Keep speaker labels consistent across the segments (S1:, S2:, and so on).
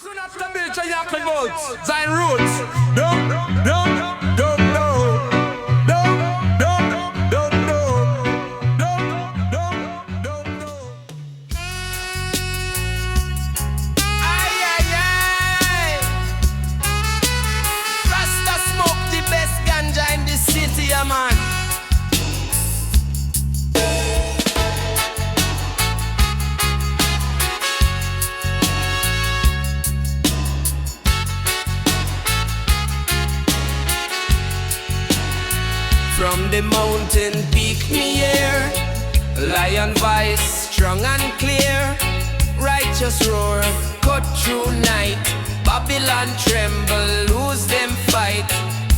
S1: Soon after Bill Chayak votes, Zion Roots. Don't know. Rasta smoke the best ganja in the city, yeah, man. From the mountain peak me here, lion voice strong and clear, righteous roar cut through night, Babylon tremble, lose them fight,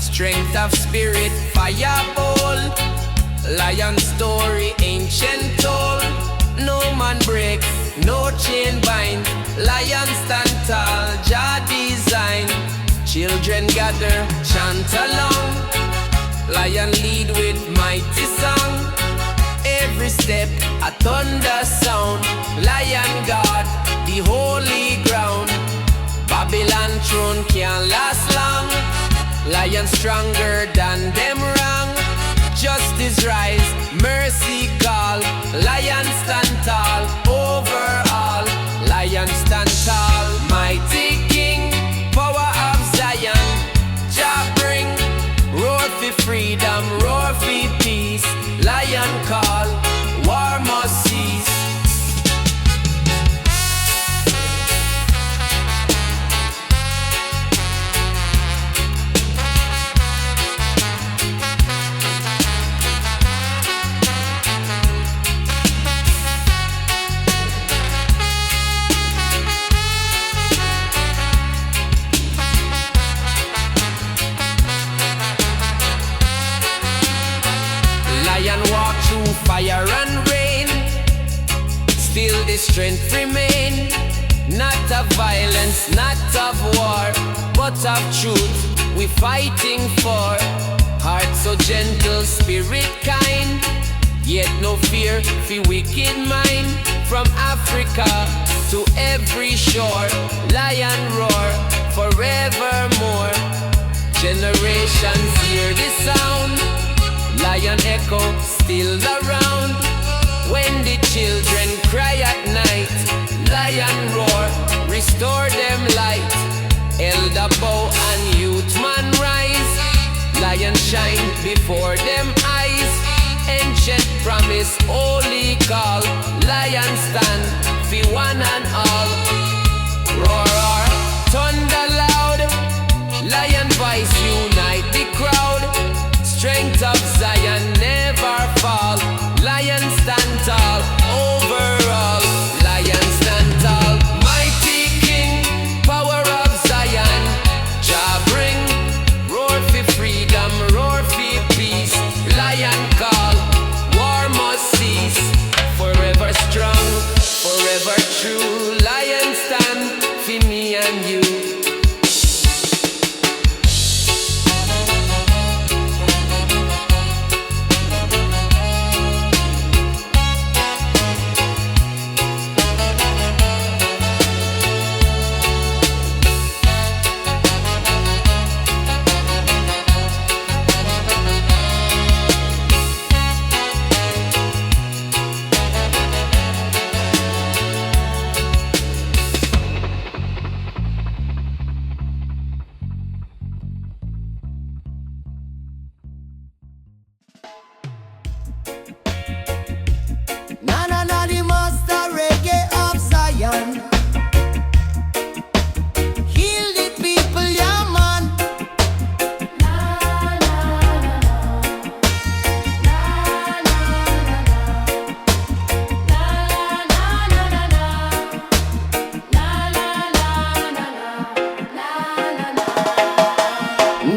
S1: strength of spirit fireball, lion story ancient told, no man break, no chain bind, lion stand tall, Jah design, children gather, chant along, lion lead with mighty song. Every step a thunder sound. Lion God, the holy ground. Babylon throne can't last long. Lion stronger than them wrong. Justice rise, mercy call. Lion stand tall over all. Lion stand tall, mighty king, power of Zion. Jah bring roar for freedom, roar for peace. Lion call, war must cease. Lion walk through fire and rain, still the strength remain. Not of violence, not of war, but of truth we fighting for. Heart so gentle, spirit kind, yet no fear for wicked mind. From Africa to every shore, lion roar forevermore. Generations hear the sound, lion echo still around. When the children cry at night, lion roar, restore them light. Elder bow and youth man rise, lion shine before them eyes. Ancient promise, holy call, lion stand for one and all. Roar, roar, thunder loud, lion voice unite the crowd. Strength of Zion never fall. Lion stand tall overall. Lion stand tall. Mighty King, power of Zion. Jah bring roar for freedom, roar for peace. Lion call, war must cease. Forever strong, forever true. Lion stand for me and you.
S2: The master reggae of Zion. Heal the people, yeah man.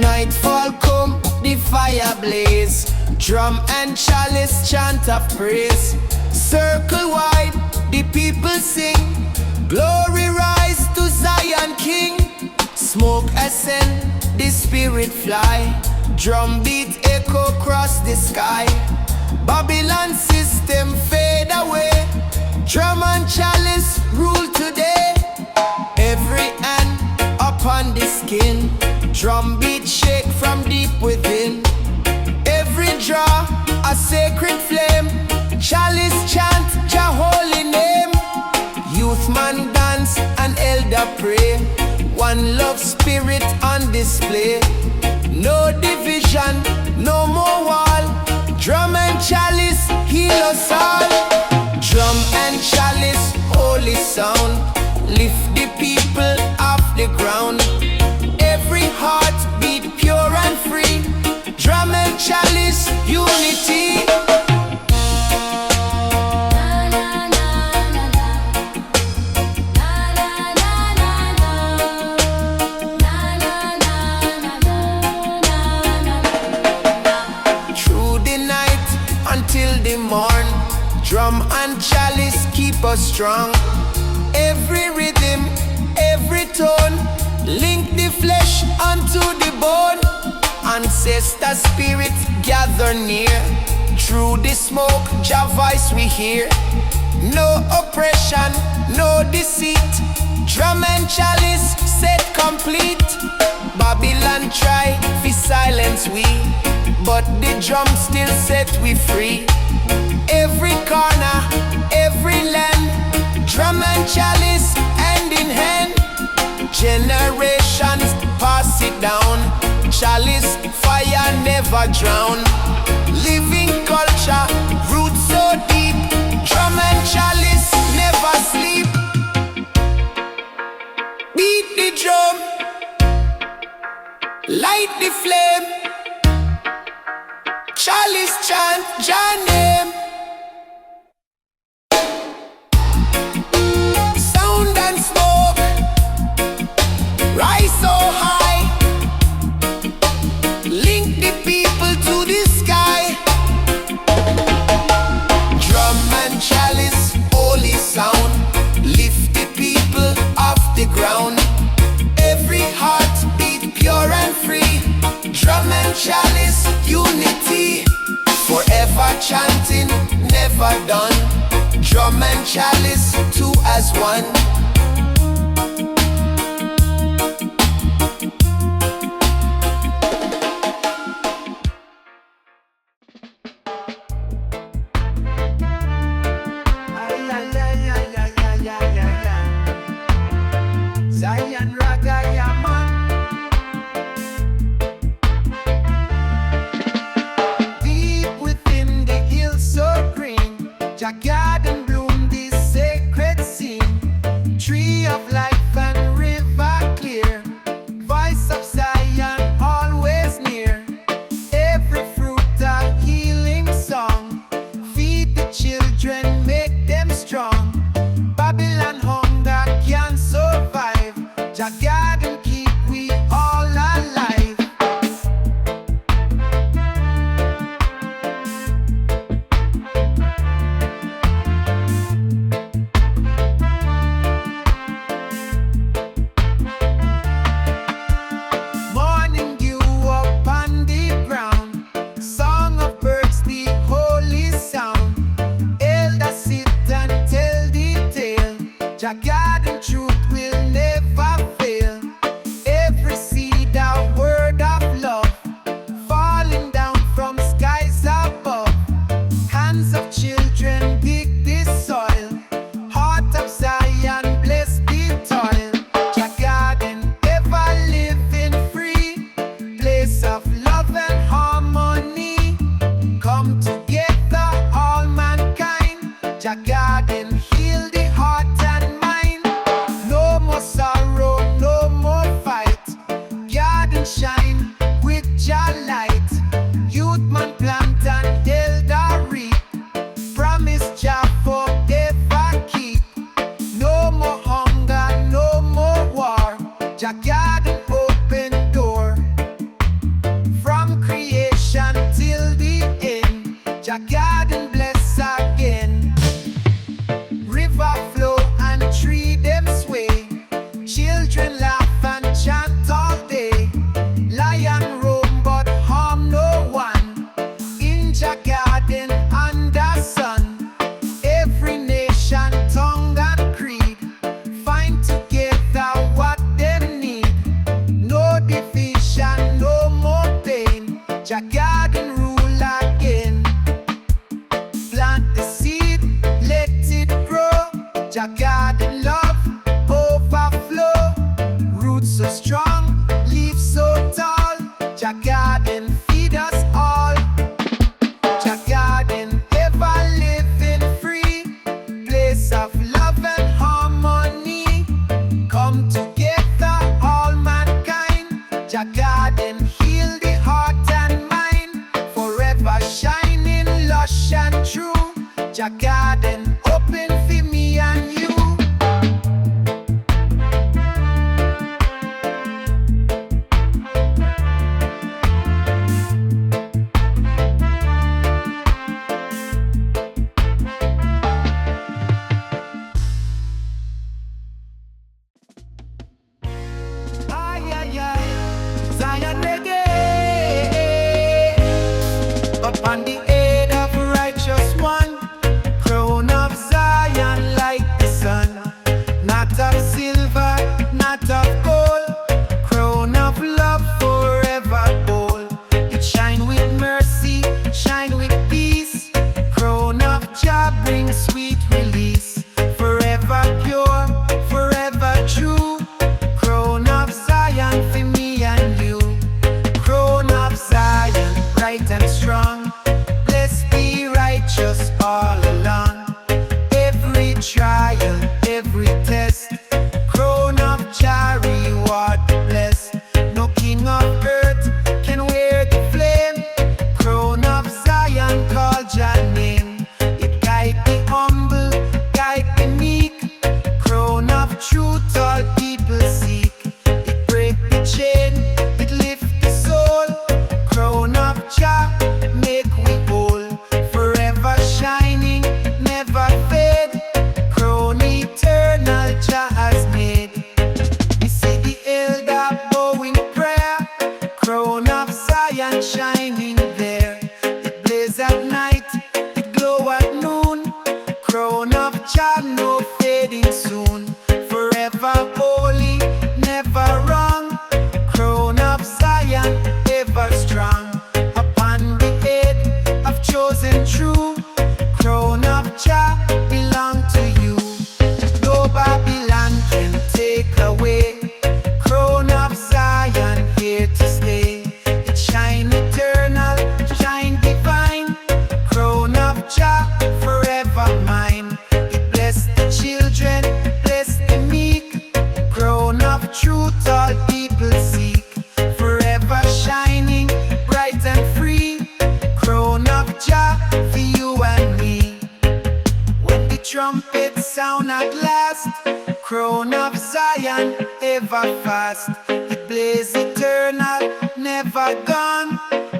S2: Nightfall come, the fire blaze. Drum and chalice chant of praise. Circle wide, the people sing. Glory rise to Zion King. Smoke ascend, the spirit fly. Drum beat echo across the sky. Babylon system fade away. Drum and chalice rule today. Every Drum beat shake from deep within. Every draw a sacred flame. Chalice chant Jah holy name. Youth man dance and elder pray. One love spirit on display. No division, no more wall. Drum and chalice heal us all. Drum and chalice holy sound. Lift the people off the ground. Every heart beat pure and free. Drum and chalice unity. Through the night until the morn, drum and chalice keep us strong. Every rhythm, every tone, link the flesh unto the bone. Ancestor spirit gather near. Through the smoke, Jah voice we hear. No oppression, no deceit. Drum and chalice set complete. Babylon try to silence we, but the drum still set we free. Every corner, every land, drum and chalice hand in hand. Generations pass it down. Chalice fire never drown. Living culture, roots so deep. Drum and chalice never sleep. Beat the drum, light the flame. Chalice chant Jah name. Sound and smoke rise so high. Link the people to the sky. Drum and chalice holy sound. Lift the people off the ground. Every heart beat pure and free. Drum and chalice unity. Forever chanting, never done. Drum and chalice, two as one. Zion Raga Yaman. Deep within the hills so green, Jah Garden bloom this sacred scene. Tree of life and river clear. Voice of Zion always near. Every fruit a healing song. Feed the children, make them strong. Babylon hunger can't survive. Jah Garden keep we all alive. Morning dew upon the ground. Song of birds, the holy sound. Elder sit and tell the tale. Jah Garden truth will never fail. Every seed a word of love, falling down from skies above. Hands of children dig this soil. Heart of Zion bless the toil. Jah Garden ever living free. Place of love and harmony. Come together all mankind. Jah Garden heal the heart and mind. No more sorrow, no more fight. Garden shine with Jah light. Youth man plant and elder reap. Promise Jah forever keep. No more hunger, no more war. Jah Garden open door. From creation till the end. Jah Garden bless again. River flow and tree them sway. Children laugh and chant all day. Lion roam but harm no one. In Jah Garden under sun. Every nation, tongue and creed find together what them need. No division. Jah Garden heal the heart and mind, forever shining, lush and true. Jah Garden open for me and you. Zion reggae, upon the head of righteous one, crown of Zion like the sun, not of silver, not of gold, crown of love forever bold. It shine with mercy, shine with peace, crown of Jah bring sweet release, forever pure, forever true, crown of Zion for me and you. Crown of Zion, bright and strong, blessed be righteous all along. Every trial, every test, crown of Jah reward the blessed. No king of earth can wear the flame, crown of Zion call Jah name. It guide the humble, guide the meek, crown of truth all people seek. It break the chain, it lift the soul, crown of Jah make we whole, forever shining, never fade, crown eternal Jah has made. We see the elder bowing prayer, crown of Zion shining there. It blaze at night, it glow at noon, crown of Jah no fading soon, forever holy, never wrong, crown of Zion ever strong. Upon the head of chosen true, crown of Jah belong to you. No Babylon can take away, crown of Zion here to stay. It shine eternal, shine divine, crown of Jah forever mine. It bless the children, bless the meek, crown of truth all people seek, forever shining, bright and free, crown of Jah for you and me. When the trumpet sound at last, crown of Zion ever fast. It blaze eternal, never gone,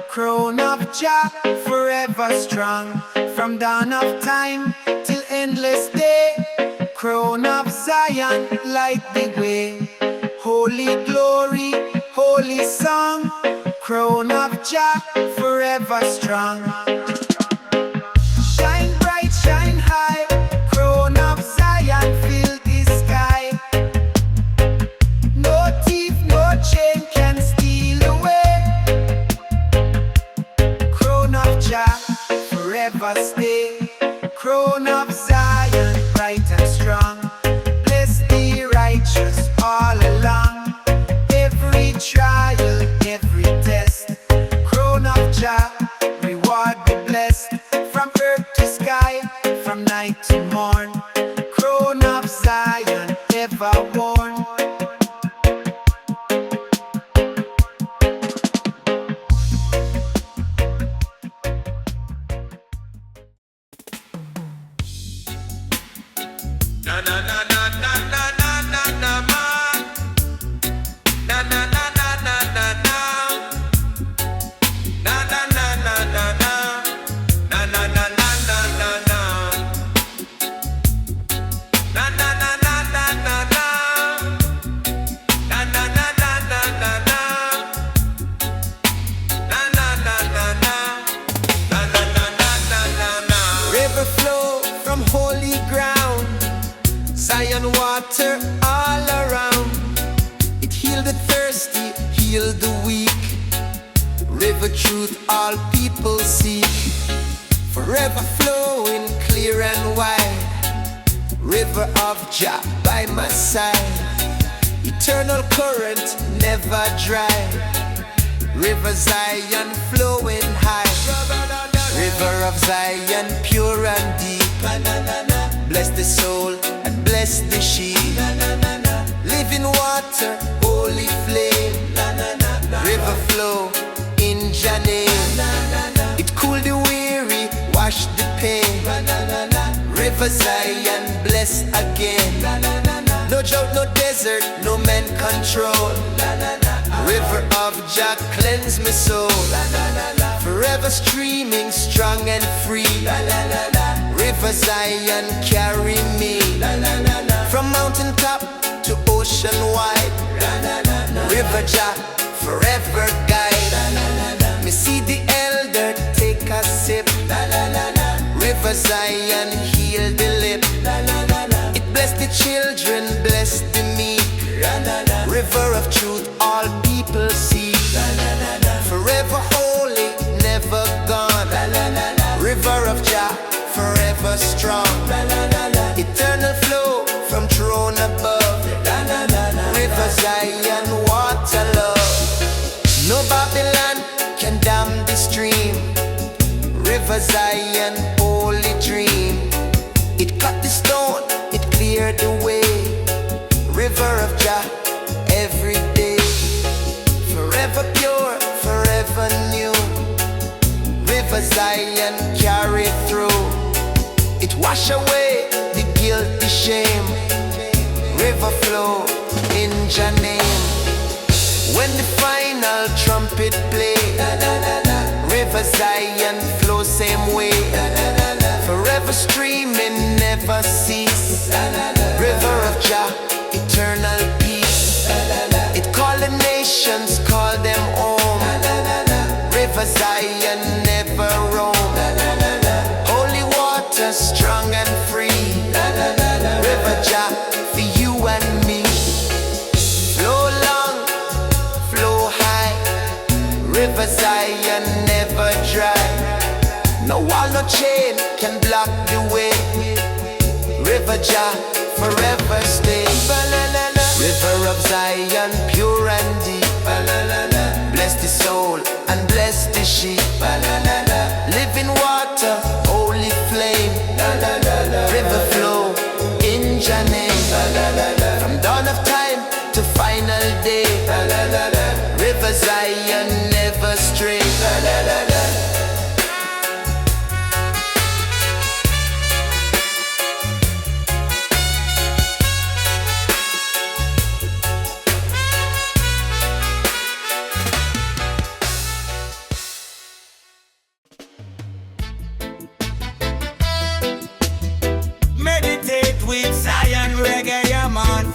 S2: crown of Jah forever strong. From dawn of time till endless day, crown of Zion light the way. Holy glory, holy song, crown of Jah forever strong. Shine bright, shine high, crown of Zion fill the sky. No thief, no chain can steal away, crown of Jah forever stay, crown of Zion bright and strong, bless the righteous all along. Every trial, every test, crown of Jah reward the blessed. From earth to sky, from night to morn, crown of Zion ever worn.
S1: Na na na na na na na na na man. Na na na na na na na. Na na na na na na. Na na na na na na na. Na na na na na na na. Na na na na na na na. Na na na na na. Na na na na na na na.
S2: River flow from holy ground, Zion water all around. It heal the thirsty, heal the weak, river truth all people seek. Forever flowing clear and wide, river of Jah by my side. Eternal current never dry, river Zion flowing high, river of Zion pure and deep. Bless the soul and bless the sheep. Living water, holy flame, River flow in Jah name. It cool the weary, wash the pain. River Zion bless again. No drought, no desert, no man control. River of Jah cleanse my soul. Forever streaming, strong and free. River Zion carry me. From mountain top to ocean wide. River Jah forever guide. Me see the elder take a sip. River Zion heal the lip. It bless the children, bless the meek. River of truth, all people see. Forever holy, never gone. River of Jah, forever strong. Eternal flow from throne above. River Zion, water love. No Babylon can dam the stream. River Zion, holy dream. It cut the stone, it cleared the way. River of Jah, every day. Forever pure, forever new. River Zion carry through. It wash away the guilt, the shame. River flow in Jah name. When the final trumpet play, River Zion flow same way. Forever streaming, never cease. River of Jah, eternal peace. It call the nations, call them home. River Zion never roam. Holy water, strong and free. River Jah for you and me. Flow long, flow high. River Zion never dry. No wall, no chain can block the way. River Jah forever stay. River of Zion, pure and deep. Bless the soul and bless the sheep. Living water, holy flame. River flow in Jah name. From dawn of time to final day. River Zion never stray.
S3: Meditate with Zion Reggae, yeah, man.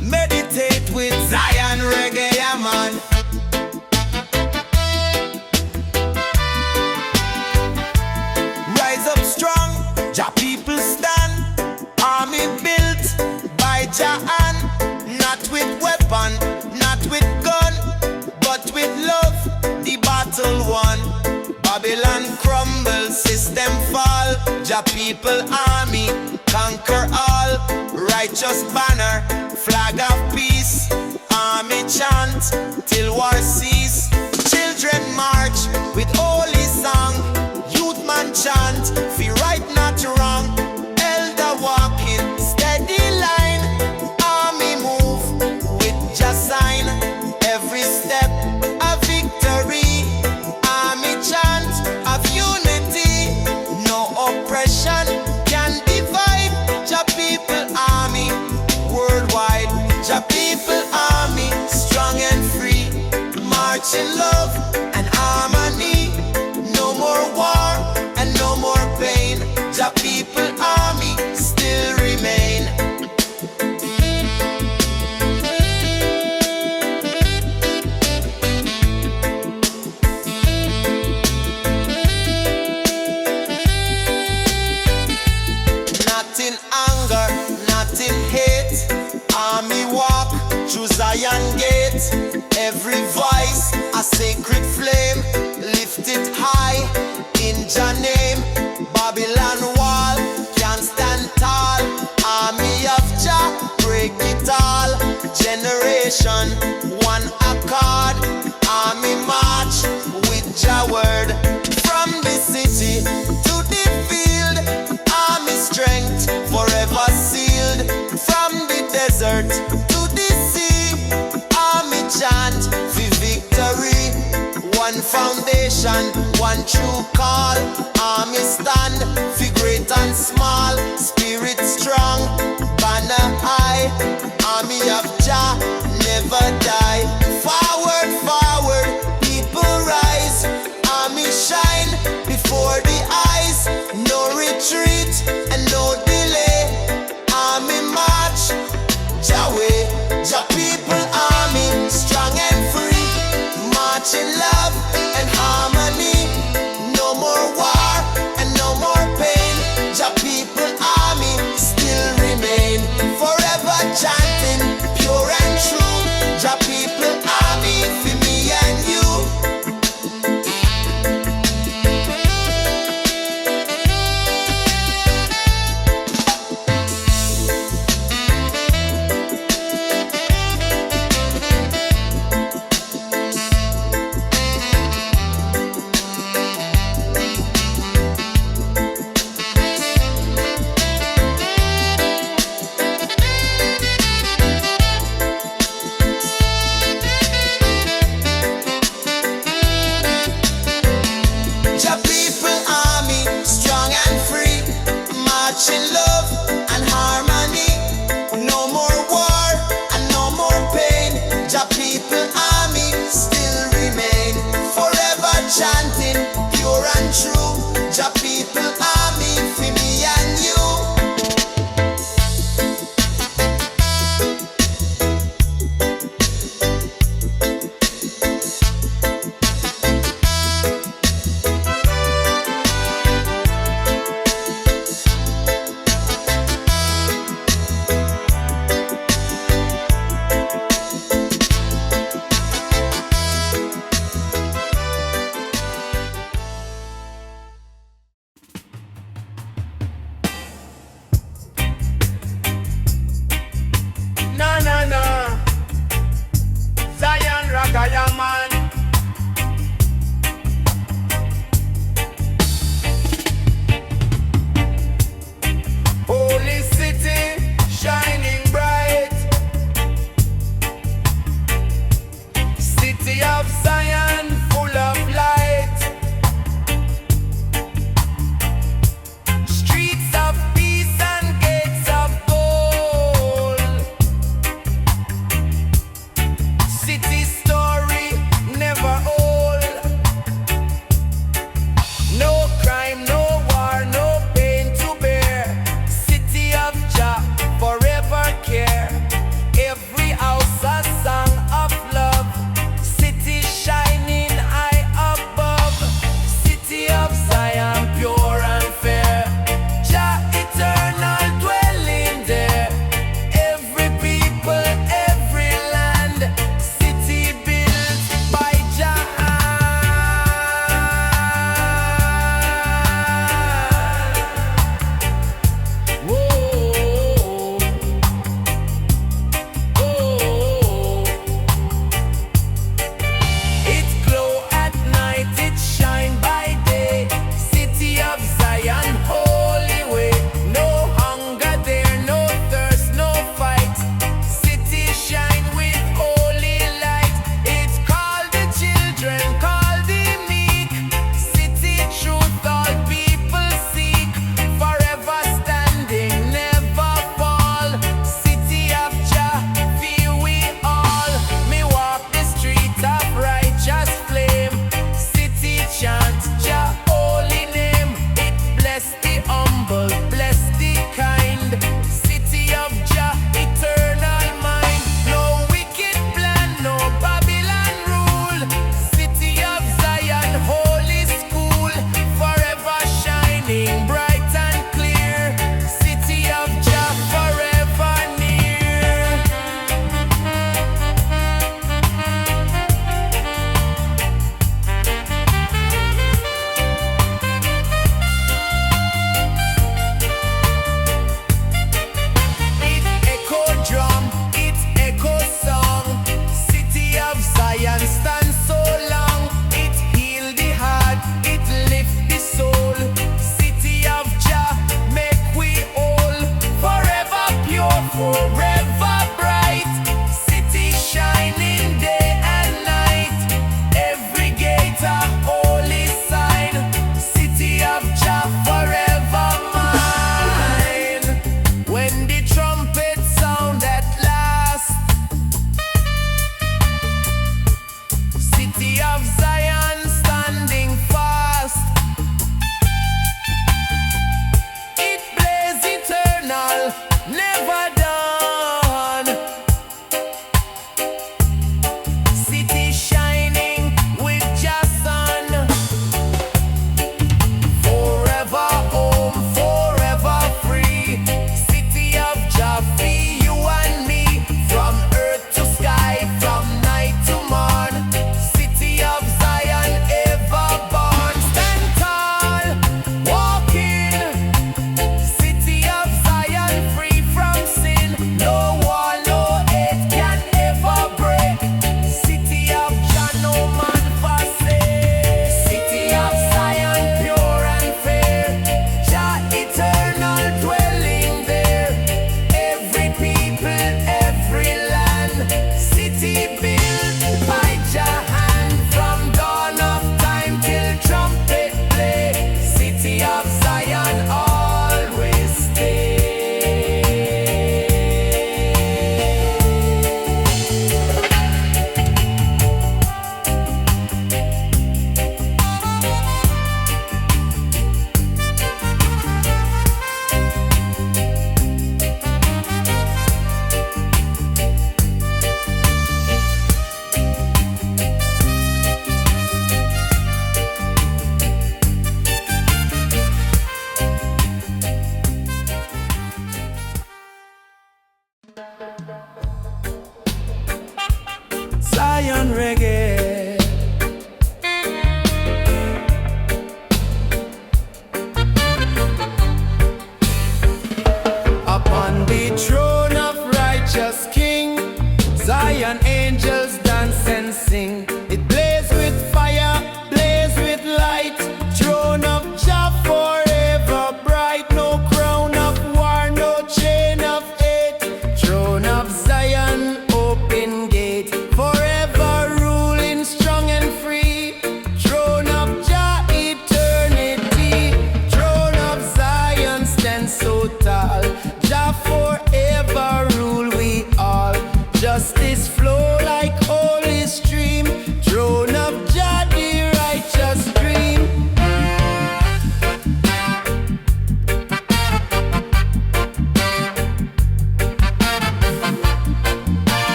S3: Meditate with Zion Reggae, yeah, man. Rise up strong, Jah people stand. Army built by Jah hand. Not with weapon, not with gun, but with love, the battle won. Babylon crumble, system fall. Jah people army, conquer all. Righteous banner, flag of peace. Army chant, till war cease. Children march with holy song. Youth man chant, feel right not wrong. Elder walking, steady line. Army move with just sign. Every step a victory. Army chant of unity. No oppression can divide. Jah people army worldwide. Jah people army strong and free. March in love and harmony. No more war and no more pain. Jah people army still remain. Not in anger, not in hate. Army walk through Zion gate. Every voice a sacred flame. Lift it high in Jah name. Babylon wall can't stand tall. Army of Jah break it all. Generation one accord. Army march with Jah word. From the city to the field. vision, one true call. Army stand, fi great and small. Spirit strong, banner high. Army of Jah, never die. Forward, forward, people rise. Army shine before the eyes. No retreat and no delay. Army march, Jah way. Jah People Army, strong and free. March in love and harmony. No more war and no more pain. Jah People Army still remain. Forever chanting, pure and true. Jah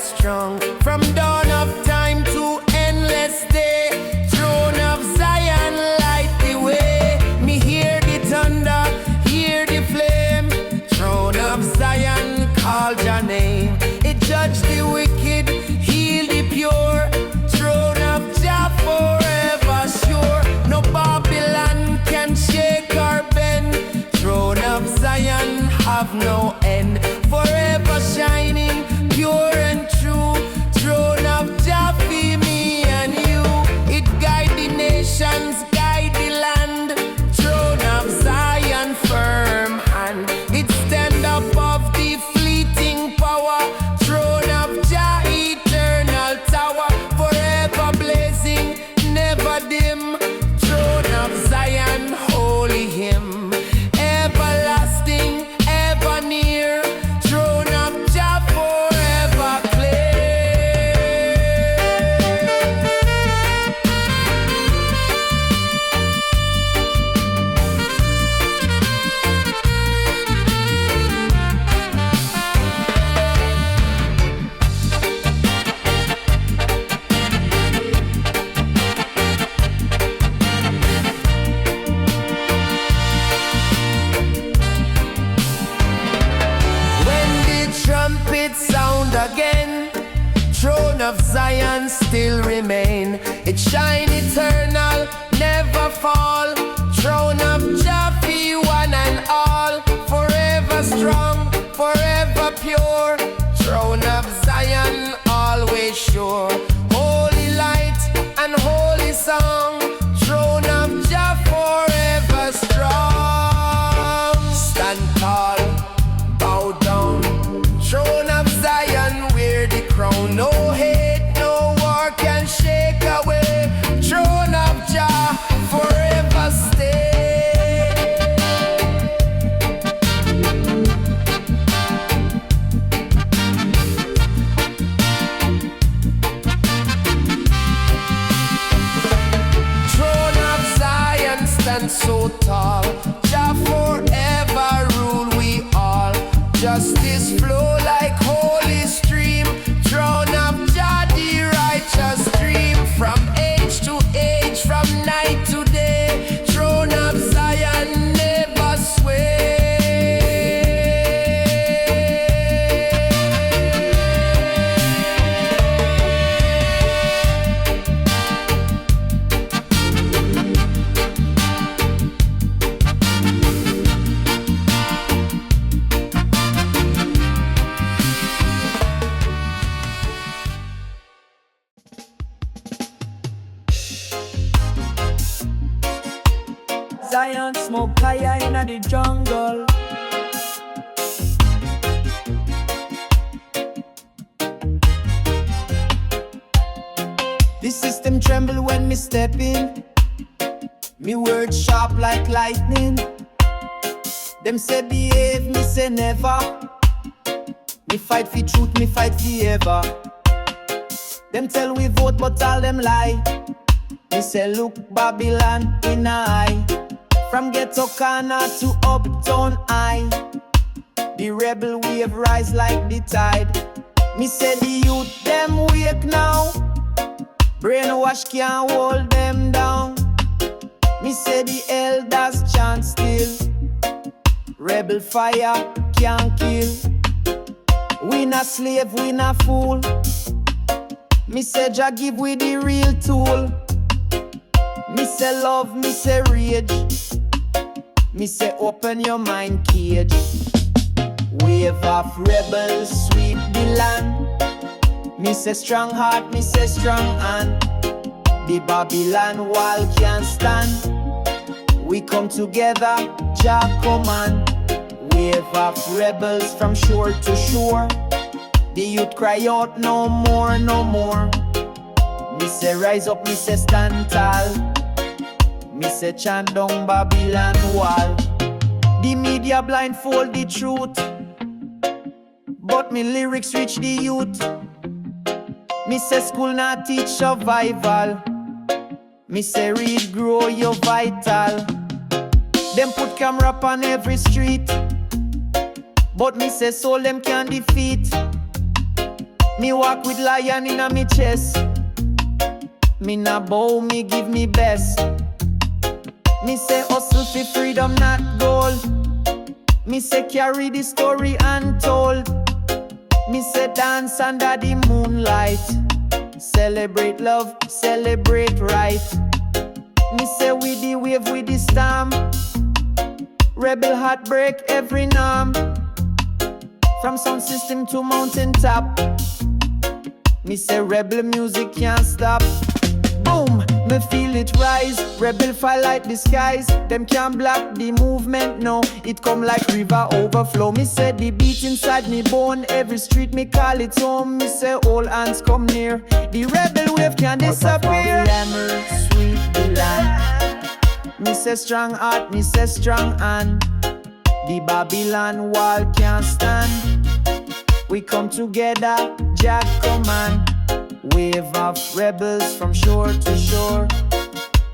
S2: strong. From dawn of time to endless day, throne of Zion light the way. Me hear the thunder, hear the flame. Throne of Zion call your name. It judge the wicked, heal the pure. Throne of Jah forever sure. No Babylon can shake or bend. Throne of Zion have no end. Forever shining, pure and true. Throne of Jah for me and you. It guide the nations, guide the land. Throne of Zion firm hand. It stand above the fleeting power. Throne of Jah eternal tower. Forever blazing, never dim. Throne of Zion holy hymn. Everlasting, ever near. Throne of Jah forever clear. When the trumpet sound again, throne of Zion still remain. It shine eternal, never fall. Throne of Jah for one and all. Forever strong, forever pure. Throne of Zion always sure. Holy light and holy song. Throne of Jah forever strong. Stand tall, bow down. Throne of Zion, wear the crown. No hate, no war can shake away. Throne of Jah forever stay. Throne of Zion stands so tall. Jah forever rule we all. Justice flow like holy stream. Throne of Jah the righteous stream. From age to age, from night to day. Throne of Zion never sway.
S4: Zion smoke higher in the jungle.
S2: The system tremble when me step in. Me words sharp like lightning. Them say behave, me say never. Me fight for truth, me fight for ever. Them tell we vote, but all them lie. Me say look Babylon in a eye. From ghetto corner to uptown high. The rebel wave rise like the tide. Me say the youth them wake now. Brainwash can't hold them down. Me say the elders chant still. Rebel fire can't kill. We not slave, we not fool. Me say Jah give we the real tool. Me say love, me say rage. Me say open your mind cage. Wave of rebels sweep the land. Me say strong heart, me say strong hand. The Babylon wall can't stand. We come together, Jah command. Wave of rebels from shore to shore. The youth cry out no more, no more. Me say rise up, me say stand tall. Me say chant down Babylon wall. The media blindfold the truth, but me lyrics reach the youth. Me say school not teach survival. Me say read, grow your vital. Them put camera on every street, but me say soul them can defeat. Me walk with lion in a me chest. Me na bow, me give me best. Me say hustle for freedom, not gold. Me say carry the story untold. Me say dance under the moonlight. Celebrate love, celebrate right. Me say with the wave, with the storm. Rebel heart break every norm. From sound system to mountain top. Me say rebel music can't stop. Boom, me feel it rise. Rebel fire like the skies. Them can't block the movement, no. It come like river overflow. Me say the beat inside me bone. Every street me call it home. Me say all hands come near. The rebel wave can't disappear. Sweet the land. Me say strong heart, me say strong hand. The Babylon wall can't stand. We come together, Jah command. Wave of rebels from shore to shore.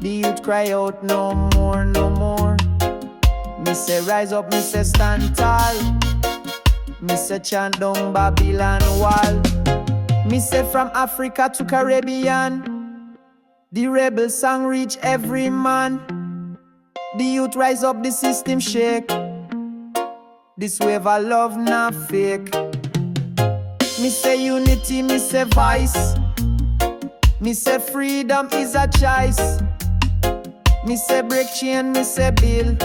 S2: The youth cry out no more, no more. Me say rise up, me say stand tall. Me say chant down Babylon wall. Me say from Africa to Caribbean. The rebel song reach every man. The youth rise up, the system shake. This wave of love not fake. Me say unity, me say voice. Me say freedom is a choice. Me say break chain, me say build.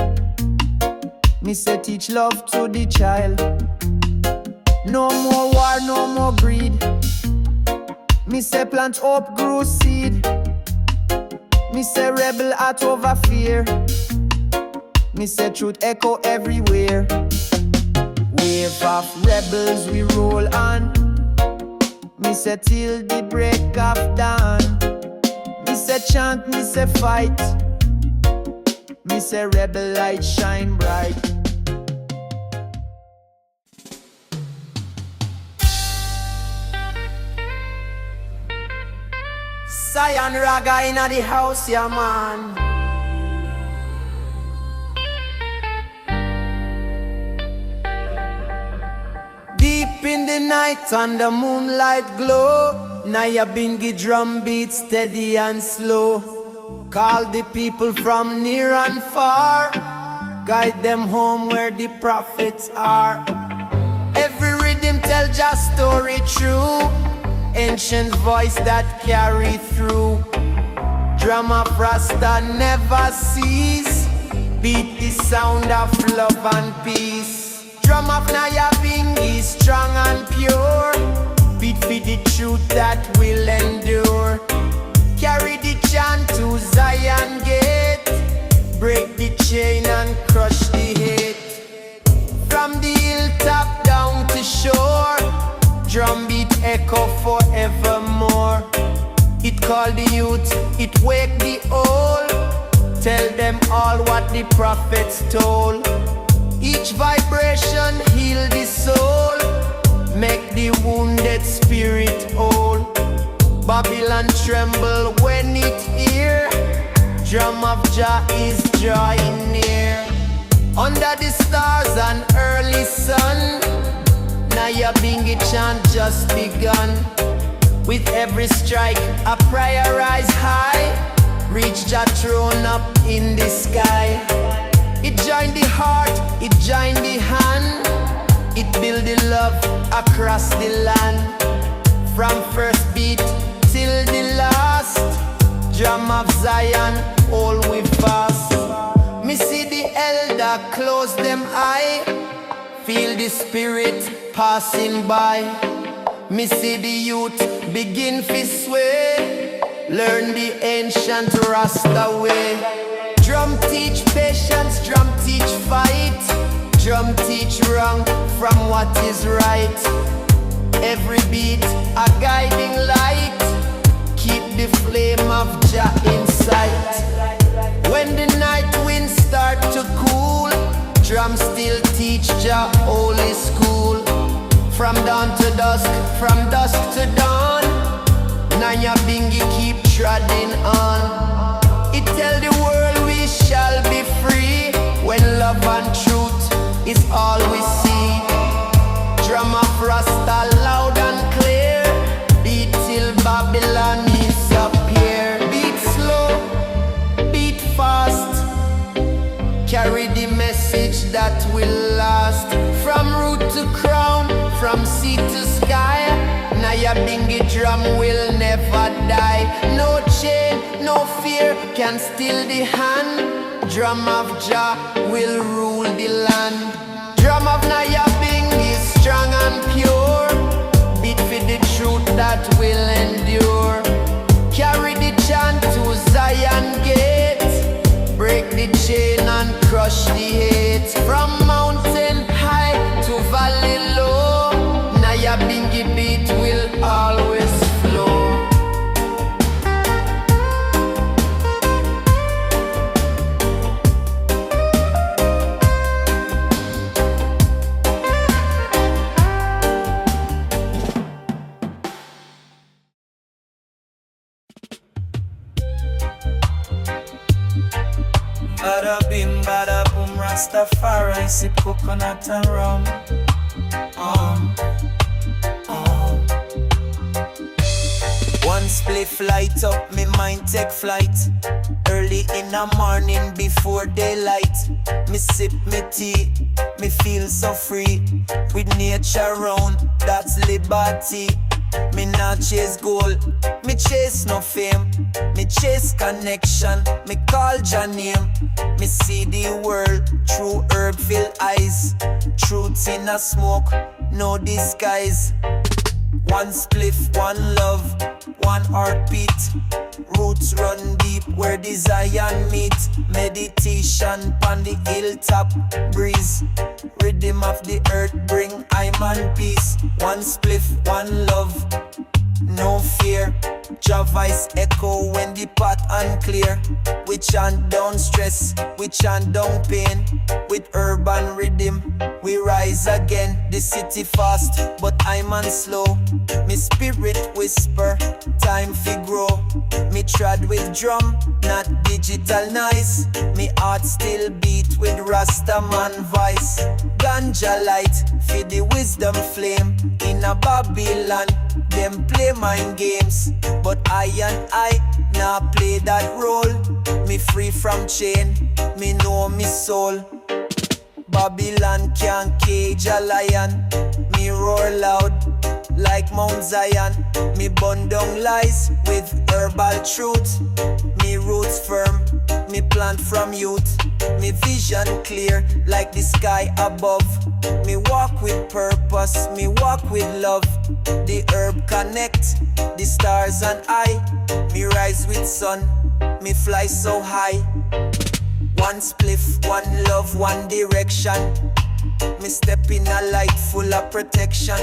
S2: Me say teach love to the child. No more war, no more greed. Me say plant hope, grow seed. Me say rebel heart over fear. Me say truth echo everywhere. Wave of rebels we roll on. Me say till the break of dawn. Me say chant, me say fight. Me say rebel light shine bright.
S3: Zion Raga inna the house, yeah man. Deep in the night and the moonlight glow. Nyabinghi drum beat steady and slow. Call the people from near and far. Guide them home where the prophets are. Every rhythm tell Jah story true. Ancient voice that carry through. Drum of Rasta never cease. Beat the sound of love and peace. Drum of Nyabinghi strong and pure. Beat for the truth that will endure. Carry the chant to Zion gate. Break the chain and crush the hate. From the hilltop down to shore. Drum beat echo forevermore. It call the youth, it wake the old. Tell them all what the prophets told. Each vibration heal the soul. Make the wounded spirit whole. Babylon tremble when it hear. Drum of Jah is drawing near. Under the stars and early sun. Nyabinghi chant just begun. With every strike, a prayer rise high. Reach Jah throne up in the sky. It join the heart, it join the hand. It build the love across the land. From first beat till the last. Drum of Zion, all we fast. Me see the elder close them eye. Feel the spirit passing by. Me see the youth begin to sway. Learn the ancient Rasta way. Drum teach patience, drum teach fight. Drum teach wrong from what is right. Every beat a guiding light. Keep the flame of Jah in sight. When the night winds start to cool, drum still teach Jah holy school. From dawn to dusk, from dusk to dawn, Nyabinghi keep treading on. It tell the world we shall be free. When love and truth is all we see. Drum of Rasta loud and clear.
S2: to sky. Nyabinghi drum will never die. No chain, no fear can steal the hand. Drum of Jah will rule the land. Drum of Nyabinghi is strong and pure. Beat for the truth that will endure. Carry the chant to Zion gate. Break the chain and crush the hate. From mountain high to valley low, Nyabinghi beat will always flow.
S5: Bada bim, bada boom, Rastafari, sip coconut and rum. One spliff light up, me mind take flight. Early in the morning before daylight. Me sip me tea, me feel so free. With nature around, that's liberty. Me not chase gold, me chase no fame. Me chase connection, me call Jah name. Me see the world through herb filled eyes. Truth in a smoke, no disguise. One spliff, one love, one heartbeat. Roots run deep where desire meet. Meditation pon the hilltop breeze. Rhythm of the earth bring I'm and peace. One spliff, one love, no fear. Jah voice echo when the pot unclear. We chant down stress, we chant down pain. With urban rhythm, we rise again. The city fast, but I'm on slow. Me spirit whisper, time fi grow. Me trod with drum, not digital noise. Me heart still beat with Rastaman voice. Ganja light, feed the wisdom flame. In a Babylon, them play mind games. But I and I now play that role. Me free from chain, me know me soul. Babylon can't cage a lion. Me roar loud like Mount Zion. Me burn down lies with herbal truth. Me roots firm, me plant from youth. Me vision clear like the sky above. Me walk with purpose, me walk with love. The herb connect, the stars and I. Me rise with sun, me fly so high. One spliff, one love, one direction. Me step in a light full of protection.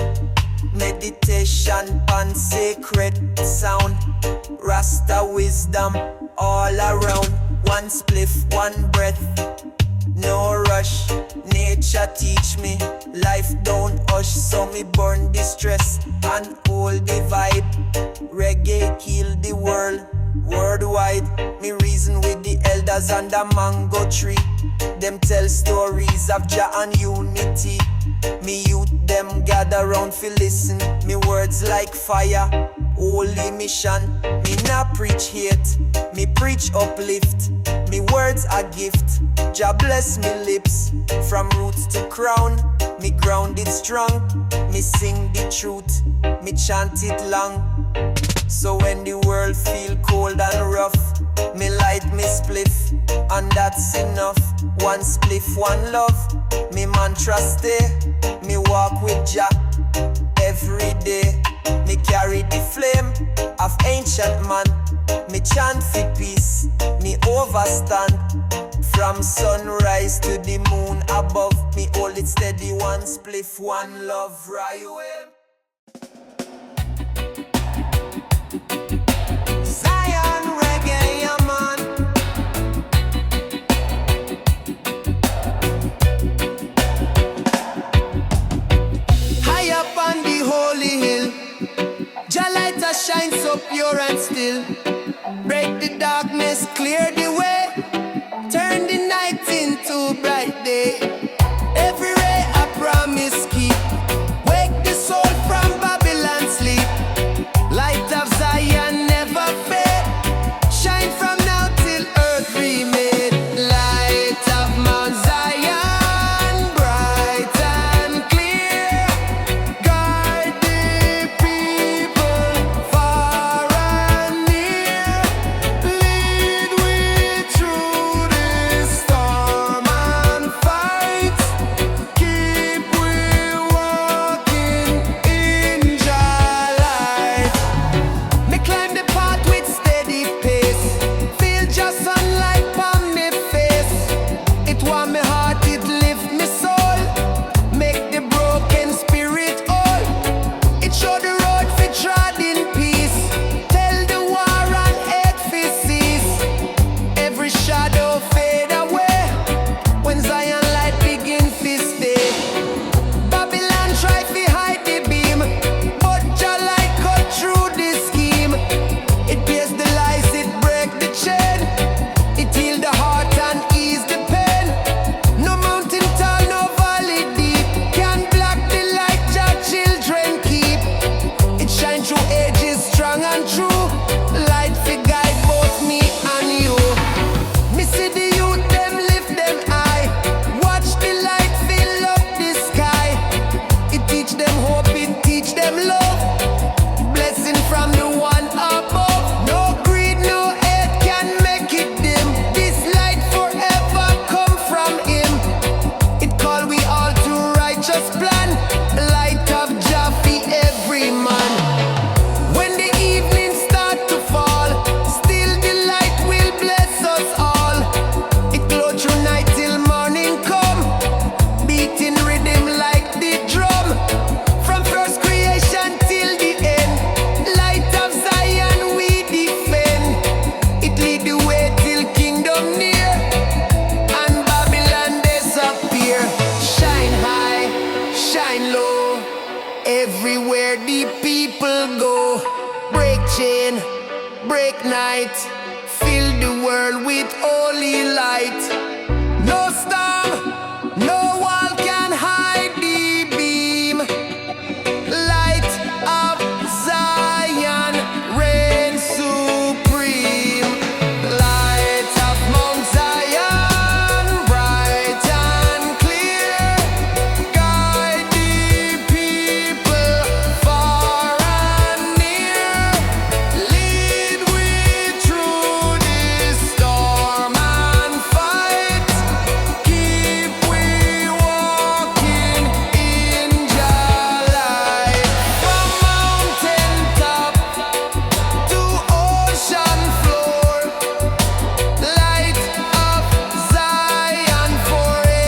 S5: Meditation on sacred sound. Rasta wisdom all around. One spliff, one breath, no rush. Nature teach me, life don't hush. So me burn the stress and hold the vibe. Reggae kill the world, worldwide. Me reason with the elders and the mango tree. Them tell stories of Jah and unity. Me youth them gather round fi listen. Me words like fire, holy mission. Me not preach hate, me preach uplift. Me words a gift, Jah bless me lips. From roots to crown, me grounded strong. Me sing the truth, me chant it long. So when the world feel cold and rough, me light me spliff, and that's enough. One spliff, one love, me mantra stay. Me walk with Jah every day. Me carry the flame of ancient man. Me chant for peace, me overstand. From sunrise to the moon above, me hold it steady. One spliff, one love, right away.
S2: Zion reggae, yeah, man. High up on the holy hill, Jah light a shine so pure and still. Break the darkness, clear the way. Turn the night into bright day. Every ray a promise keep. Wake the soul from Babylon sleep. Light of Zion never fade. Shine from now till earth remade. Light of Mount Zion, bright and clear. Guard where the people go. Break chain, break night, fill the world with holy light. No storm, no wall can hide the beam. Light of Zion, reign supreme. Light of Mount Zion, bright and clear. Guide the people far and near. Lead we through this storm and fight. Keep we walking in Jah light. From mountain top to ocean floor. Light of Zion forevermore.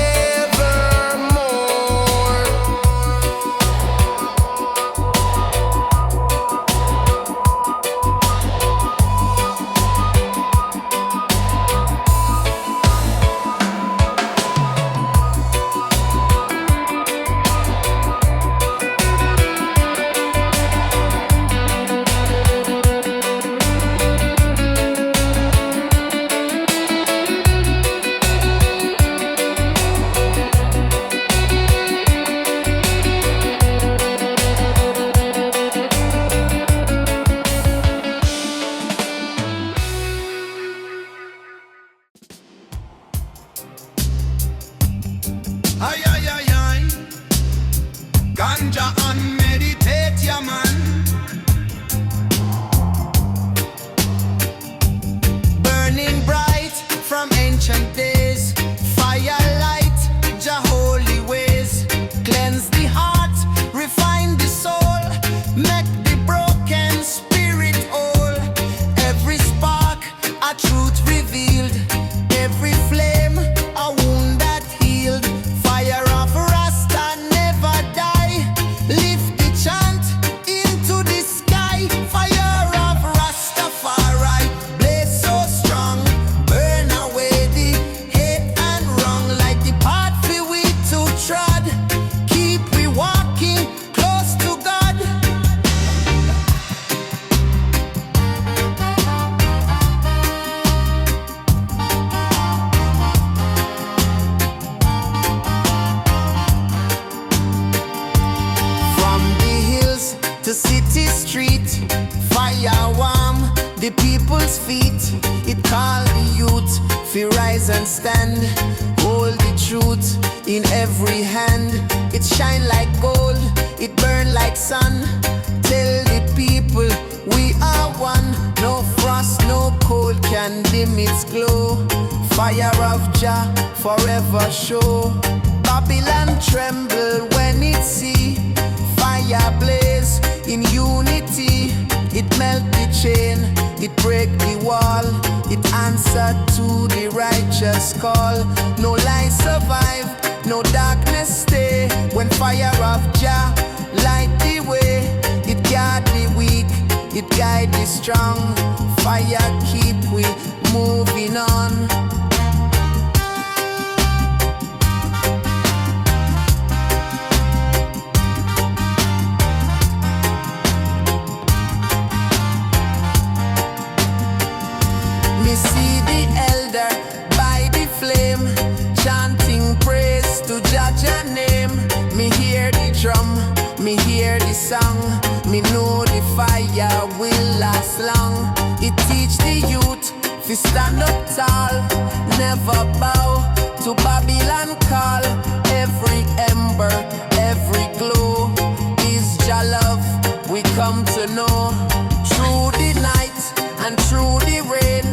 S3: Ay, ay, ay, ay. Ganja and meditate, yeah, man.
S2: Burning bright from ancient days. Firelight, Jah holy ways. Cleanse the heart, refine the soul. Make the broken spirit whole. Every spark, a truth revealed. Every flame, a wound that healed. Fire of Rasta never die. Lift the chant into the sky. Fire of Rastafari, blaze so strong. Burn away the hate and wrong. Like the path we to trod. Keep we walking close to God. From the hills to city street, fire warm the people's feet. It call the youth fi rise and stand. Hold the truth in every hand. It shine like gold, it burn like sun. Tell the people we are one. No frost, no cold can dim its glow. Fire of Jah forever show. Babylon tremble when it see fire blaze in unity. It melt the chain, it break the wall. It answer to the righteous call. No lies survive, no darkness stay. When fire of Jah light the way, it guard the weak, it guide the strong. Fire keep we moving on. Me see the elder by the flame, chanting praise to Jah name. Me hear the drum, me hear the song. Me know the fire will last long. It teach the youth to stand up tall, never bow to Babylon call. Every ember, every glow is Jah love we come to know. Through the night and through the rain,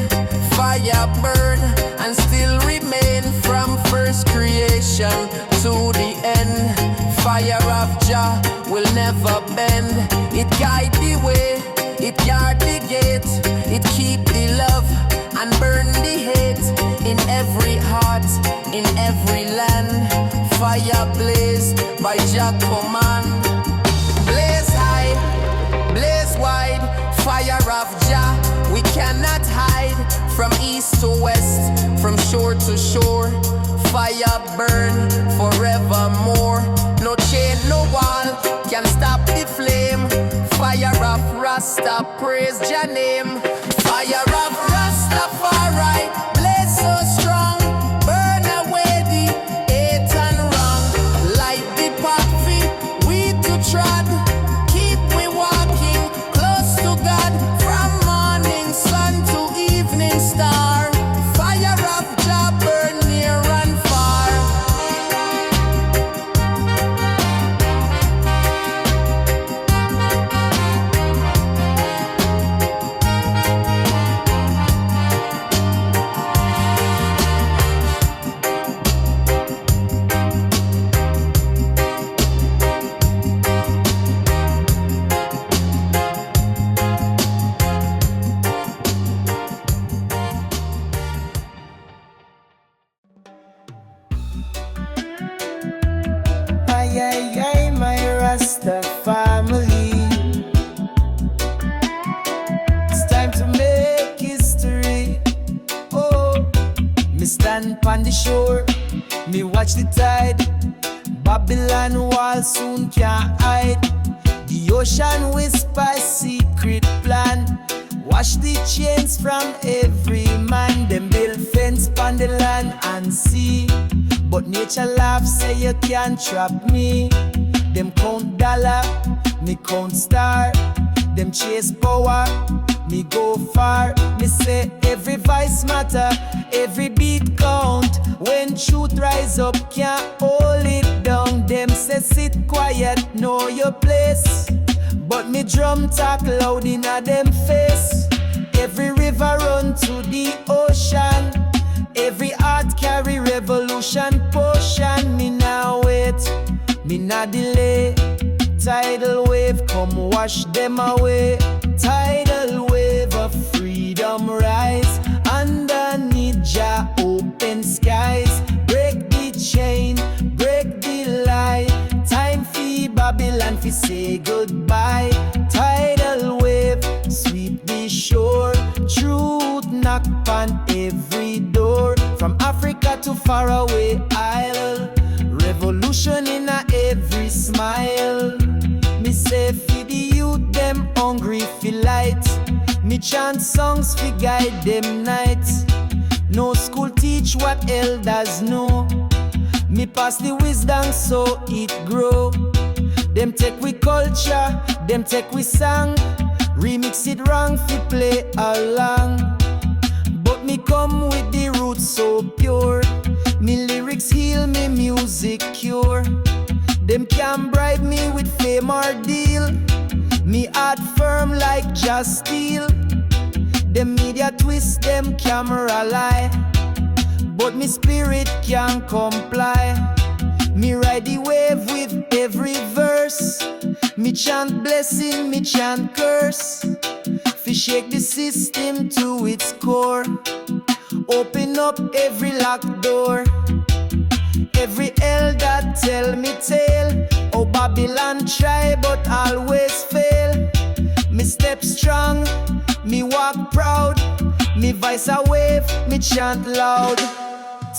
S2: fire burn and still remain. From first creation to the end, fire of Jah will never bend. It guide the way, it guard the gate. It keep the love and burn the hate. In every heart, in every land, fire blaze by Jah command. Blaze high, blaze wide, fire of Jah we cannot hide. From east to west, from shore to shore, fire burn forevermore. No chain, no wall can stop the flame. Rasta, praise Jah name. Fire of Rastafari, blaze so strong, burn away the hate and wrong. Light the path we to trod, keep we walking close to God. From morning sun to evening star, fire of Jah burn near and far. Ay, ay, ay, my Rasta family. It's time to make history. Oh, me stand on the shore, me watch the tide. Babylon wall soon can't hide. The ocean whisper secret plan. Wash the chains from every man. Them build fence pon the land and sea. But nature laugh, say you can't trap me. Them count dollar, me count star. Them chase power, me go far. Me say every voice matter, every beat count. When truth rise up, can't hold it down. Them say sit quiet, know your place. But me drum talk loud in a them face. Every river run to the ocean. Every heart carry revolution potion. Me now wait, me not delay. Tidal wave come wash them away. Tidal wave of freedom rise. Underneath Jah open skies. Break the chain, break the lie. Time for Babylon fi say goodbye. Tidal wave sweep the shore. Truth knock on every door. From Africa to faraway isle. Revolution in a every smile. Me say fi the youth them hungry fi light. Me chant songs fi guide them nights. No school teach what elders know. Me pass the wisdom so it grow. Them take we culture, them take we song. Remix it wrong fi play along. But me come with the roots so pure. Me lyrics heal, me music cure. Them can't bribe me with fame or deal. Me heart firm like Jah steel. Them media twist, them camera lie. But me spirit can't comply. Me ride the wave with every verse. Me chant blessing, me chant curse. Fi shake the system to its core. Open up every locked door. Every elder tell me tale. Oh, Babylon try but always fail. Me step strong, me walk proud. Me voice a wave, me chant loud.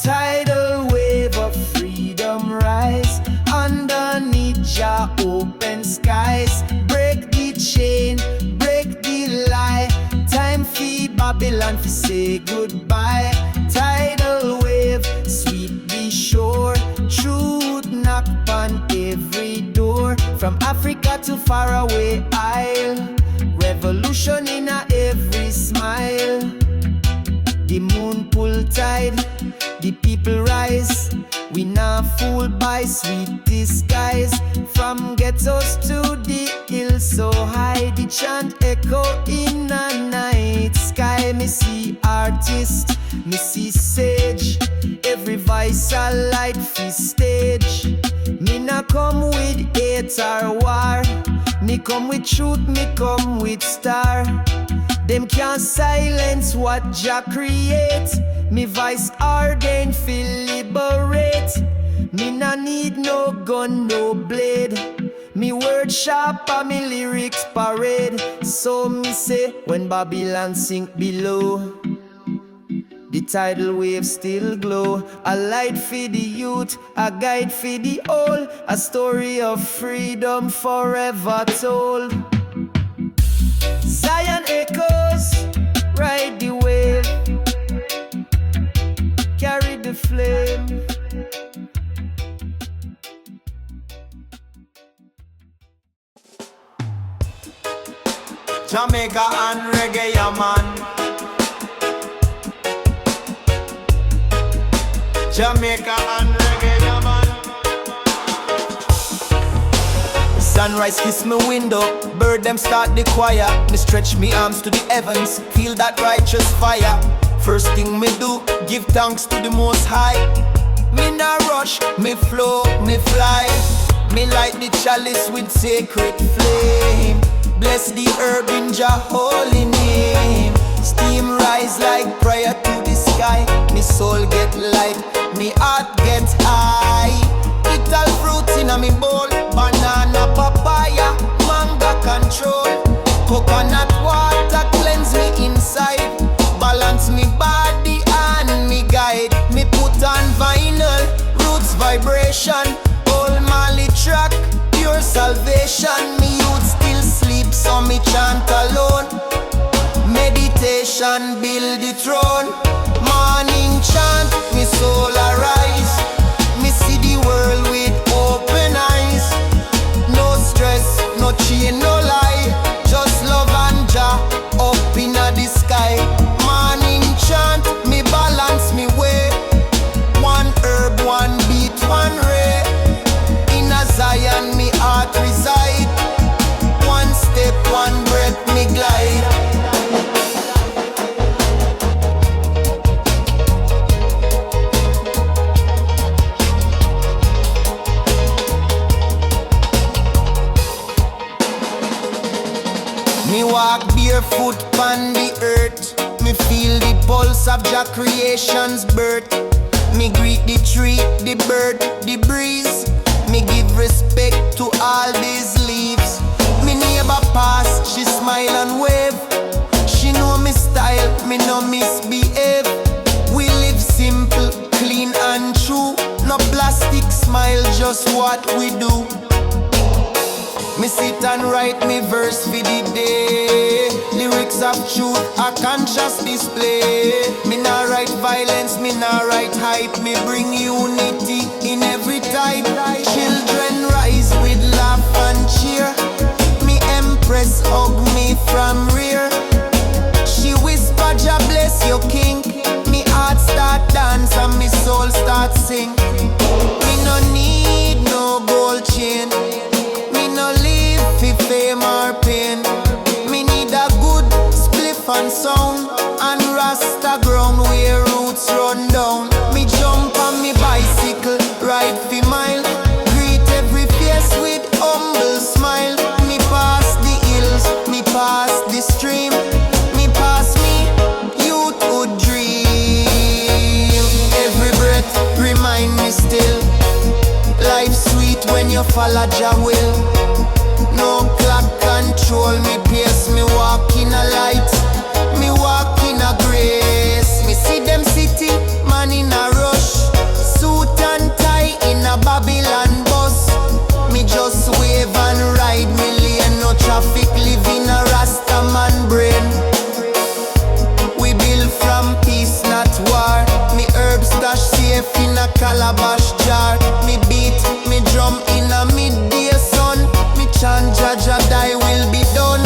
S2: Tidal wave of freedom rise. Underneath Jah open skies. Break the chain, break the lie. Time for Babylon to say goodbye. Tidal wave sweep the shore. Truth knock on every door. From Africa to faraway isle. Revolution in a every smile. The moon pull tide, the people rise. We not fooled by sweet disguise. From ghettos to the hills so high. The chant echo in a night sky. Me see artist, me see sage. Every voice a light fi stage. Me not come with hate or war. Me come with truth, me come with star. Them can't silence what Jah create. Me voice ordained fi liberate. Me nah need no gun, no blade. Me word sharp and me lyrics parade. So me say when Babylon sink below, the tidal wave still glow. A light for the youth, a guide for the old. A story of freedom forever told. flame.
S3: Jamaica and reggae, yeah, man. Jamaica and reggae, yeah, man.
S2: Sunrise kiss me window, bird them start the choir. Me stretch me arms to the heavens, feel that righteous fire. First thing me do, give thanks to the Most High. Me nah rush, me flow, me fly. Me light the chalice with sacred flame. Bless the herb in Jah holy name. Steam rise like prayer to the sky. Me soul get light, me heart get high. Little fruits in a me bowl, banana, papaya, mango control. Coconut water cleanse me inside, balance me body and me guide. Me put on vinyl, roots vibration, old Mali track, pure salvation. Me youth still sleep, so me chant alone. Meditation build the throne. Morning chant, me soul arise. Me see the world with open eyes. No stress, no chain, no lie. Just love and Jah up in the sky. Morning chant, me balance me way. One herb, one beat, one ray. In a Zion, me heart reside. One step, one breath, me glide. Me walk barefoot on the earth. Me feel the pulse of Jah creation's birth. Me greet the tree, the bird, the breeze. Me give respect to all these leaves. Me neighbor pass, she smile and wave. She know me style, me no misbehave. We live simple, clean and true. No plastic smile, just what we do. Me sit and write me verse for the day. Lyrics of truth, a conscious display. Me nah write violence, me nah write hype. Me bring unity in every type. Children rise with laugh and cheer. Me empress hug me from rear. She whisper, Jah bless your king. Me heart start dance and me soul start sing. Me no need no gold chain. No live for fame or pain. Me need a good spliff and sound, and Rasta ground where roots run down. Me jump on me bicycle, ride for mile. Greet every face with humble smile. Me pass the hills, me pass the stream. Me pass me youthhood dream. Every breath remind me still. Life sweet when you follow Jah will. No clock control me pace. Me walk in a light, me walk in a grace. Me see them city man in a rush, suit and tie in a Babylon bus. Me just wave and ride me lane. No traffic, live in a Rasta man brain. We build from peace, not war. Me herbs stash safe in a calabash jar. Me beat, me drum in a midday sun. Me chant Jah Jah thy will be done.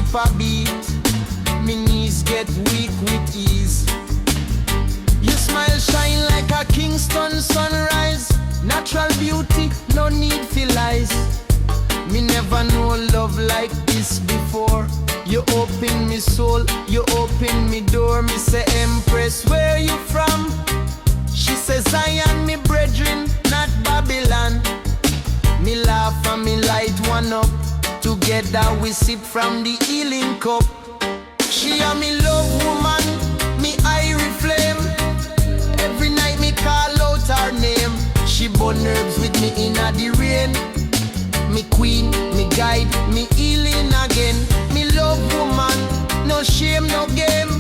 S2: skip a beat. Me knees get weak with ease. Your smile shine like a Kingston sunrise. Natural beauty, no need for lies. Me never know love like this before. You open me soul, you open me door. Me say, Empress, where you from? She says, Zion, me brethren, not Babylon. Me laugh and me light one up. Together we sip from the healing cup. She a me love woman, me irie flame. Every night me call out her name. She burn herbs with me in the rain. Me queen, me guide, me healing again. Me love woman, no shame, no game.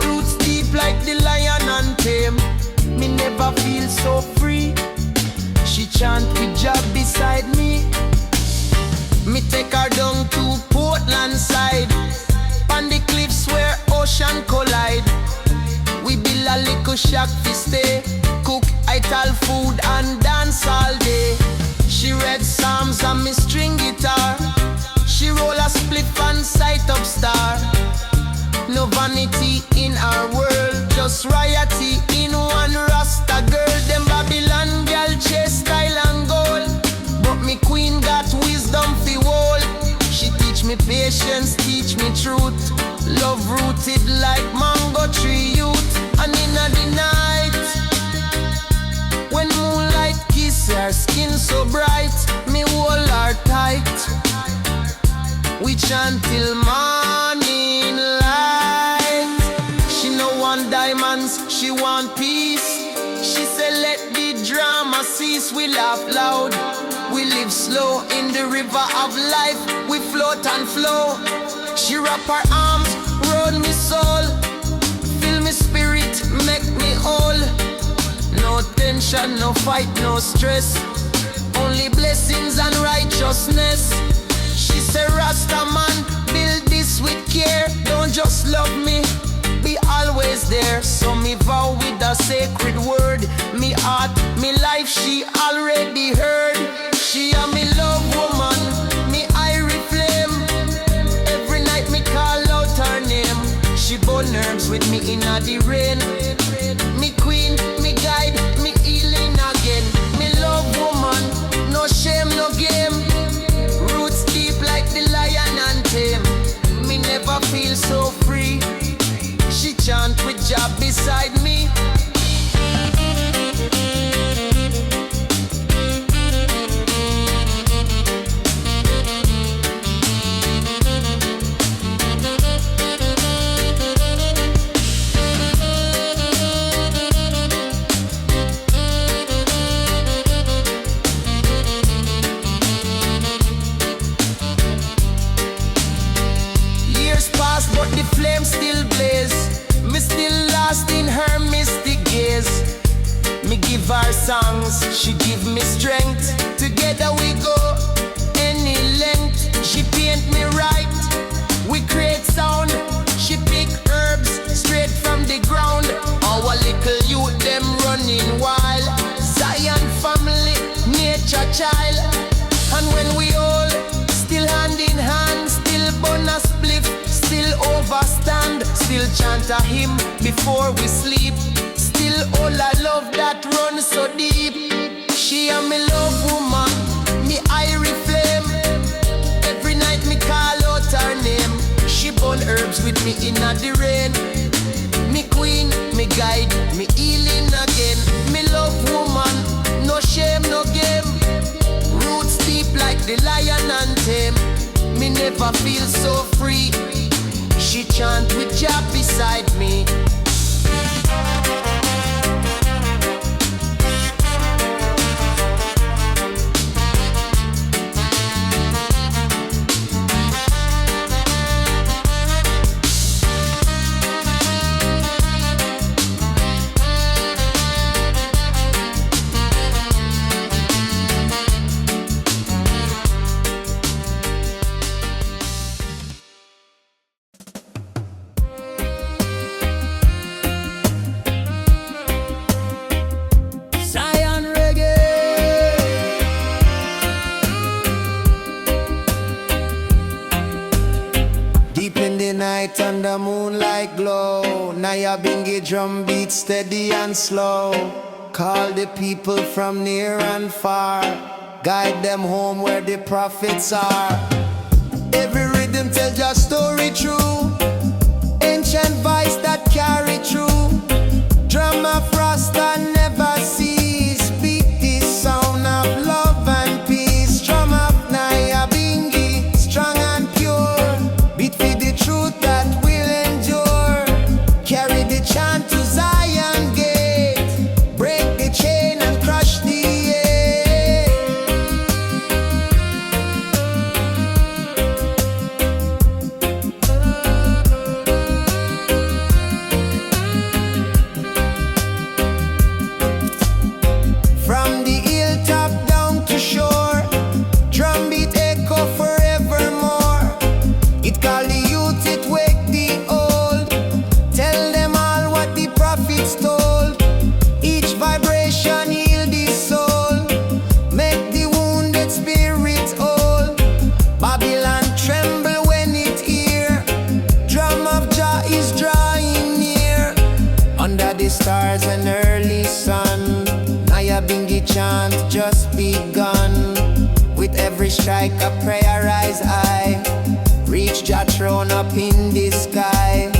S2: Roots deep like the lion and tame. Me never feel so free. She chant with Jah beside me. Me take her down to Portland side, on the cliffs where ocean collide. We build a little shack to stay, cook Tidal food and dance all day. She read psalms on me string guitar. She roll a spliff and sight up star. No vanity in our world, just royalty in one Rasta girl. Them Babylon girl chase style and gold, but me queen got wisdom fi whole. She teach me patience, teach me truth. Love rooted like mango tree youth. And in the night, when moonlight kiss her skin so bright, me hold her tight. We chant till morning light. She no want diamonds, she want peace. She say let the drama cease. We laugh loud, we live slow in the river of life. We float and flow. She wrap her arms round me soul, fill me spirit, make me whole. No tension, no fight, no stress, only blessings and righteousness. She say Rasta man, build this with care. Don't just love me, be always there. So me vow with a sacred word. Me heart, me life, she already heard. She a me love woman, me irie flame. Every night me call out her name. She burn herbs with me in the rain. Me queen, me guide, me healing again. Me love woman, no shame, no game. Roots deep like the lion and tame. Me never feel so free. She chant with Jah beside me. But the flame still blaze. Me still lost in her mystic gaze. Me give her songs, she give me strength. Together we go any length. She paint me right, we create sound. She pick herbs straight from the ground. Our little youth them running wild. Zion family, nature child. And when we all still hand in hand, still burn a spliff, still overstand, still chant a hymn before we sleep. Still all I love that runs so deep. She a me love woman, me irie flame. Every night me call out her name. She burn herbs with me in the rain. Me queen, me guide, me healing again. Me love woman, no shame, no game. Roots deep like the lion and tame. Me never feel so free. She chant with Jah beside me. Nyabinghi drum beat steady and slow. Call the people from near and far, guide them home where the prophets are. Every rhythm tells your story true, ancient voice that carry through. Drum of Rasta never cease, speak this sound of love and peace. Drum of Nyabinghi, strong and pure, beat for the truth that will endure. Carry the chant to Zion gate, break the chain and crush the air. From the hilltop down to shore, drum beat echo forevermore. It call the youth, it wake the old, tell them all what the prophets told. Each vibration heal the soul, make the wounded spirit whole. Babylon tremble when it hear, drum of Jah is drawing near. Under the stars and early sun, Nyabinghi chant just begun. With every strike a prayer rise high, reach Jah throne up in the sky.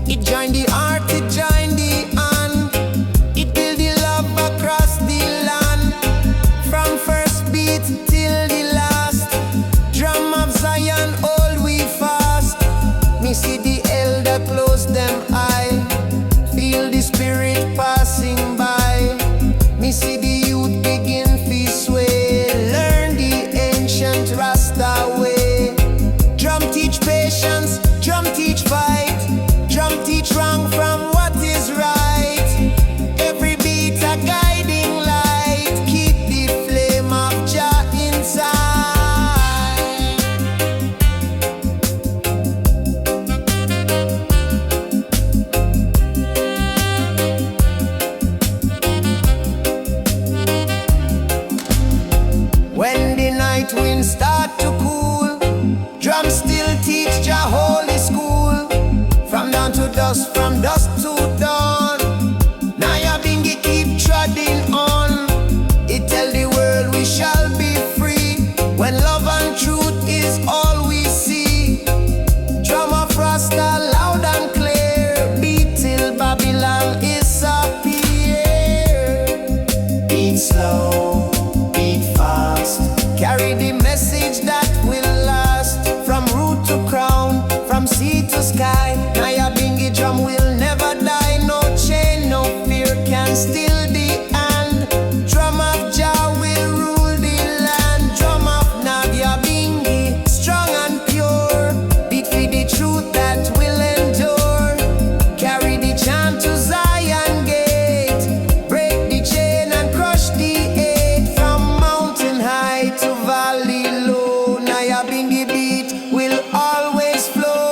S2: It join the heart, it join the hand, it build the love across the land. From first beat till the last, drum of Zion hold we fast. Me see the elder close them eye, feel the spirit passing by. Me see the youth begin to sway, learn the ancient Rasta way. Drum teach patience, drum teach fight, drum teach wrong from what is right. Every beat a guiding light, keep the flame of Jah inside. When the night winds start to cool, drums still teach Jah holy school. From dawn to dusk, from dusk to dawn, Nyabinghi keep treading on. It tell the world we shall be free, when love and truth is all we see. Drum of Rasta loud and clear, beat till Babylon disappear. Beat slow, beat fast, carry the message that will last. From root to crown, from sea to sky, Nyabinghi drum will never die. No chain, no fear can steal the hand. Drum of Jah will rule the land. Drum of Nyabinghi, strong and pure, beat for the truth that will endure. Carry the chant to Zion gate, break the chain and crush the hate. From mountain high to valley low, Nyabinghi beat will always flow.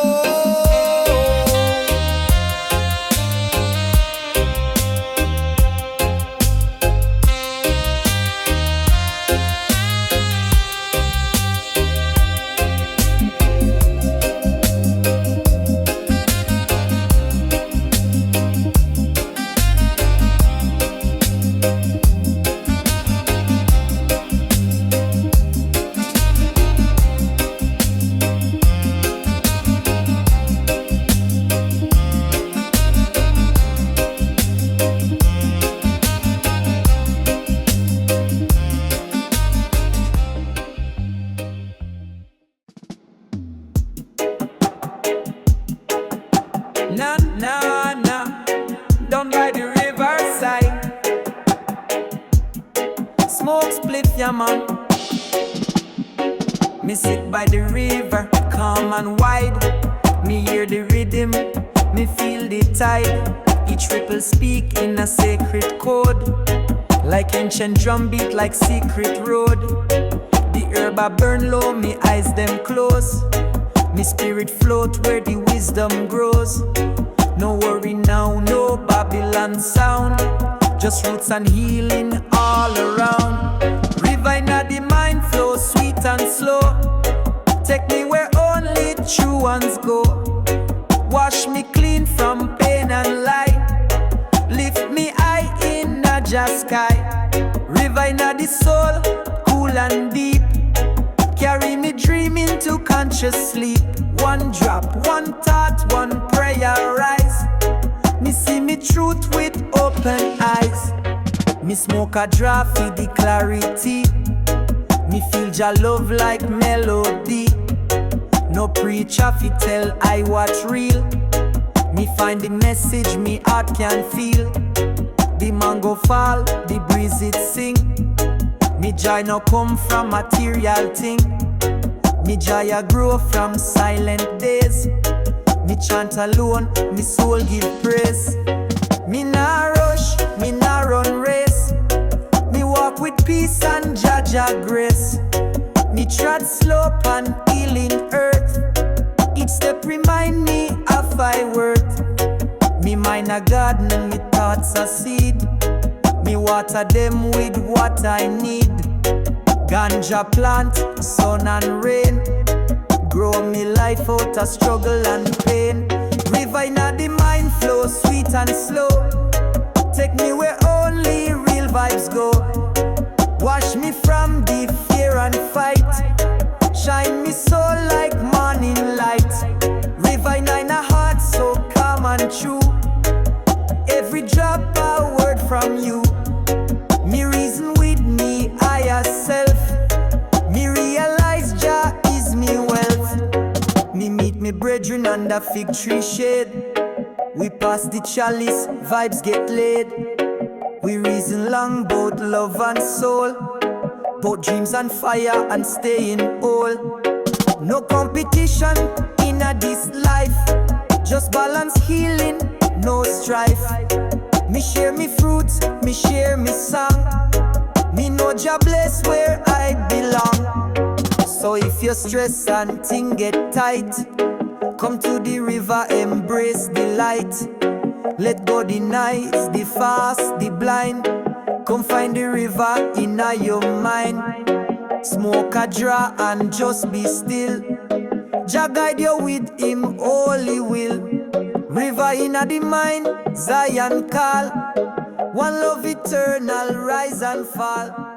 S4: Na na na, down by the riverside. Smoke spliff, yeah man. Me sit by the river, calm and wide. Me hear the rhythm, me feel the tide. Each ripple speak in a sacred code, like ancient drum beat, like secret road. The herb I burn low, me eyes them close. Me spirit float where the wisdom grows. No worry now, no Babylon sound, just roots and healing all around. River inna the mind flow, sweet and slow. Take me where only true ones go. Wash me clean from pain and Jah sky. River inna the soul, cool and deep. Carry me dream into conscious sleep. One drop, one thought, one prayer rise. Me see me truth with open eyes. Me smoke a draw for the clarity. Me feel Jah love like melody. No preacher fi tell I what real. Me find the message me heart can feel. The mango fall, the breeze it sing. Me joy no come from material thing. Me joy a grow from silent days. Me chant alone, me soul give praise. Me nah rush, me nah run race. Me walk with peace and Jah grace. Me tread slope and healing earth. Each step remind me of my worth. Me mind a garden and me thoughts a seed. Me water them with what I need. Ganja plant, sun and rain. Grow me life out of struggle and pain. River inna the mind flow, sweet and slow. Take me where only real vibes go. Wash me from the fear and fight. Shine me soul like morning light. River inna heart so calm and true. Every drop a word from you. Me reason with me higher self. Me realize Jah is me wealth. Me meet me brethren under fig tree shade. We pass the chalice, vibes get laid. We reason long bout love and soul, bout dreams and fire and staying whole. No competition in this life, just balance healing, no strife. Me share me fruits, me share me song. Me know Jah bless where I belong. So if you're stressed and things get tight, come to the river, embrace the light. Let go the nights, the fast, the blind. Come find the river in your mind. Smoke a draw and just be still. Jah guide you with him holy will. River in the mind, Zion call. One love eternal, rise and fall.